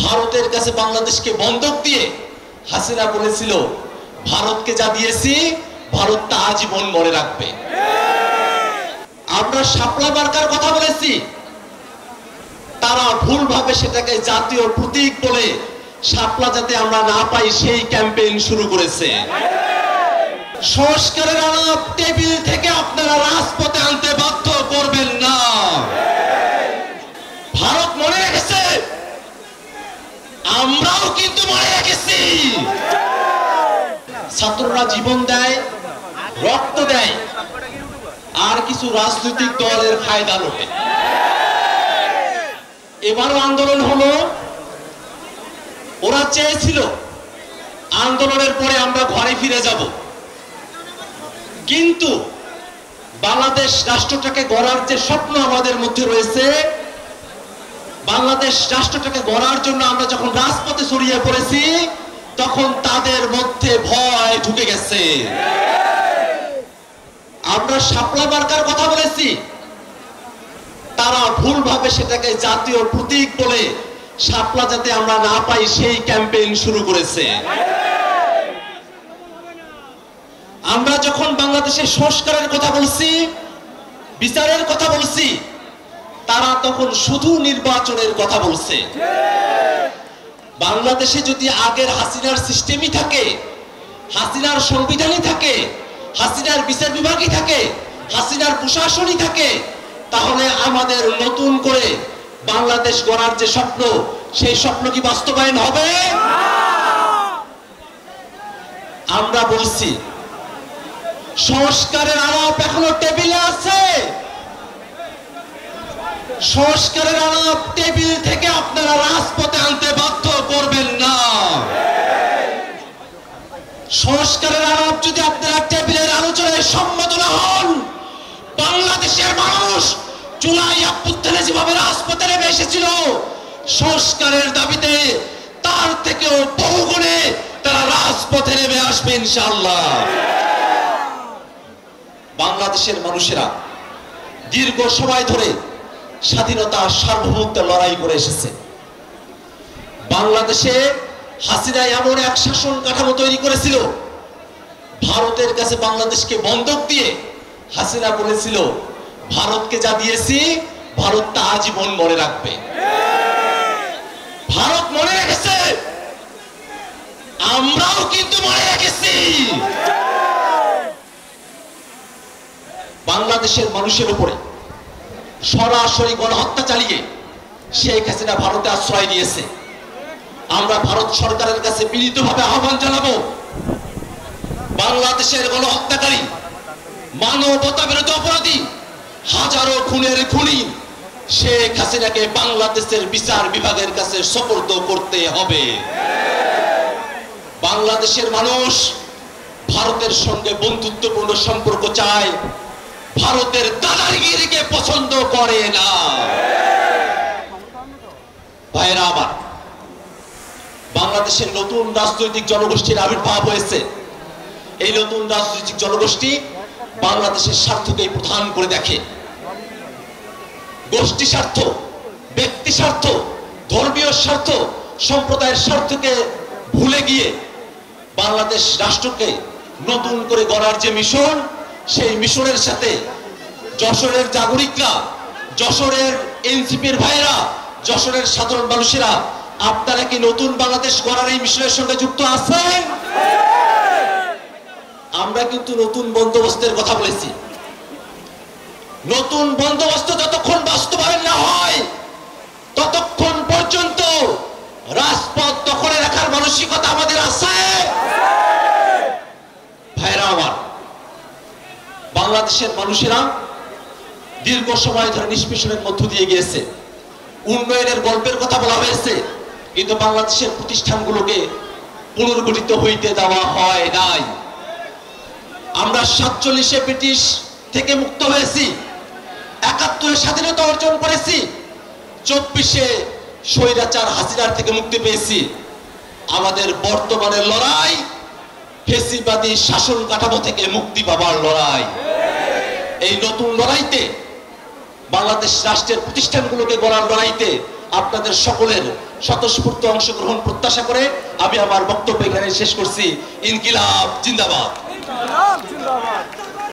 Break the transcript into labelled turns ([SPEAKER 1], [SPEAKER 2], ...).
[SPEAKER 1] ভারতের কাছে বাংলাদেশকে বন্ধক দিয়ে হাসিনা বলেছিল ভারতকে যা দিয়েছি ভারত তা আজীবন মনে রাখবে। আমরা শাপলা মার্কার কথা বলেছি, তারা ভুলভাবে সেটাকে জাতীয় প্রতীক বলে শাপলা যাতে আমরা না পাই সেই ক্যাম্পেইন শুরু করেছে। সংস্কারের আলাপ টেবিল থেকে আপনারা রাজপথে আনতে বাধ্য করবেন না। ভারত মনে রেখেছে, আমরাও কিন্তু মনে রেখেছি। ছাত্ররা জীবন দেয়, রক্ত দেয়, আর কিছু রাজনৈতিক দলের ফায়দা লোটে। এবারও আন্দোলন হলো, ওরা চেয়েছিল আন্দোলনের পরে আমরা ঘরে ফিরে যাব, কিন্তু বাংলাদেশ রাষ্ট্রটাকে গড়ার যে স্বপ্ন আমাদের মধ্যে রয়েছে, বাংলাদেশ রাষ্ট্রটাকে গড়ার জন্য আমরা যখন রাজপথে ছড়িয়ে পড়েছি তখন তাদের মধ্যে ভয় ঢুকে গেছে। আমরা শাপলা মার্কার কথা বলেছি, তারা ভুলভাবে সেটাকে জাতীয় প্রতীক বলে শাপলা যাতে আমরা না পাই সেই ক্যাম্পেইন শুরু করেছে। আমরা যখন বাংলাদেশের সংস্কারের কথা বলছি, বিচারের কথা বলছি, তারা তখন শুধু নির্বাচনের কথা বলছে। বাংলাদেশে যদি আগের হাসিনার সিস্টেমই থাকে, হাসিনার সংবিধানই থাকে, হাসিনার বিচার বিভাগই থাকে, হাসিনার প্রশাসনই থাকে, তাহলে আমাদের নতুন করে বাংলাদেশ গড়ার যে স্বপ্ন, সেই স্বপ্ন কি বাস্তবায়ন হবে? আমরা বলছি সংস্কারের আলাপ এখনো টেবিলে আছে। সংস্কারের আলাপ টেবিল থেকে আপনারা রাজপথে আনতে বাধ্য করবেন না। সংস্কারের আলাপ যদি আপনারা টেবিলের আলোচনায় সম্মত না হন, বাংলাদেশের মানুষ জুলাই অভ্যুত্থানে যেভাবে রাজপথে নেমে এসেছিল সংস্কারের দাবিতে, তার থেকেও বহুগুণে তারা রাজপথে নেমে আসবে ইনশাআল্লাহ। বাংলাদেশের মানুষেরা দীর্ঘ সময় ধরে স্বাধীনতা সার্বভৌমত্ব লড়াই করে এসেছে। বাংলাদেশে হাসিনা এমন এক শাসন কাঠামো তৈরি করেছিল, ভারতের কাছে বাংলাদেশকে বন্ধক দিয়ে হাসিনা বলেছিল ভারতকে যা দিয়েছি ভারত তা আজীবন মনে রাখবে। ভারত মনে রেখেছে, আমরাও কিন্তু মনে রেখেছি। বাংলাদেশের মানুষের উপরে সরাসরি গণহত্যা চালিয়ে শেখ হাসিনা ভারতে আশ্রয় দিয়েছে। আমরা ভারত সরকারের কাছে বিনীতভাবে আহ্বান জানাবো, বাংলাদেশের গণহত্যাকারী, মানবতা বিরোধী অপরাধী, হাজারো খুনের খুনি শেখ হাসিনাকে বাংলাদেশের বিচার বিভাগের কাছে সোপর্দ করতে হবে। বাংলাদেশের মানুষ ভারতের সঙ্গে বন্ধুত্বপূর্ণ সম্পর্ক চায়, ভারতের দাদাগিরিকে পছন্দ করে না। ভাইরা আমার, বাংলাদেশের নতুন রাজনৈতিক জনগোষ্ঠীর আবির্ভাব হয়েছে। এই নতুন রাজনৈতিক জনগোষ্ঠী বাংলাদেশের স্বার্থকেই প্রধান করে দেখে। গোষ্ঠী স্বার্থ, ব্যক্তি স্বার্থ, ধর্মীয় স্বার্থ, সম্প্রদায়ের স্বার্থকে ভুলে গিয়ে বাংলাদেশ রাষ্ট্রকে নতুন করে গড়ার যে মিশন, সেই মিশনের সাথে যশোরের জাগরিকরা, যশোরের এনসিপির ভাইরা, যশোরের সাধারণ মানুষেরা, আপনারা কি নতুন বাংলাদেশ গড়ার এই মিশনের সঙ্গে যুক্ত আছেন? আমরা কিন্তু নতুন বন্দোবস্তের কথা বলেছি। নতুন বন্দোবস্ত যতক্ষণ বাস্তবায়ন না হয় ততক্ষণ পর্যন্ত রাজপথ দখলে রাখার মানসিকতা আমাদের আছে। ভাইরা আমার, বাংলাদেশের মানুষেরা দীর্ঘ সময় ধরে নিষ্পেষণের মধ্য দিয়ে গিয়েছে। উন্নয়নের গল্পের কথা বলা হয়েছে, কিন্তু বাংলাদেশের প্রতিষ্ঠানগুলোকে পুনর্গঠিত হইতে দেওয়া হয় নাই। আমরা 47-এ ব্রিটিশ থেকে মুক্ত হয়েছি, 71-এ স্বাধীনতা অর্জন করেছি, 24-এ স্বৈরাচার হাসিনার থেকে মুক্তি পেয়েছি। আমাদের বর্তমানের লড়াই ফ্যাসিবাদী শাসন কাঠামো থেকে মুক্তি পাবার লড়াই। এই নতুন লড়াইতে, বাংলাদেশ রাষ্ট্রের প্রতিষ্ঠানগুলোকে গড়ার লড়াইতে আপনাদের সকলের স্বতঃস্ফূর্ত অংশগ্রহণ প্রত্যাশা করে আমি আমার বক্তব্য এখানে শেষ করছি। ইনকিলাব জিন্দাবাদ।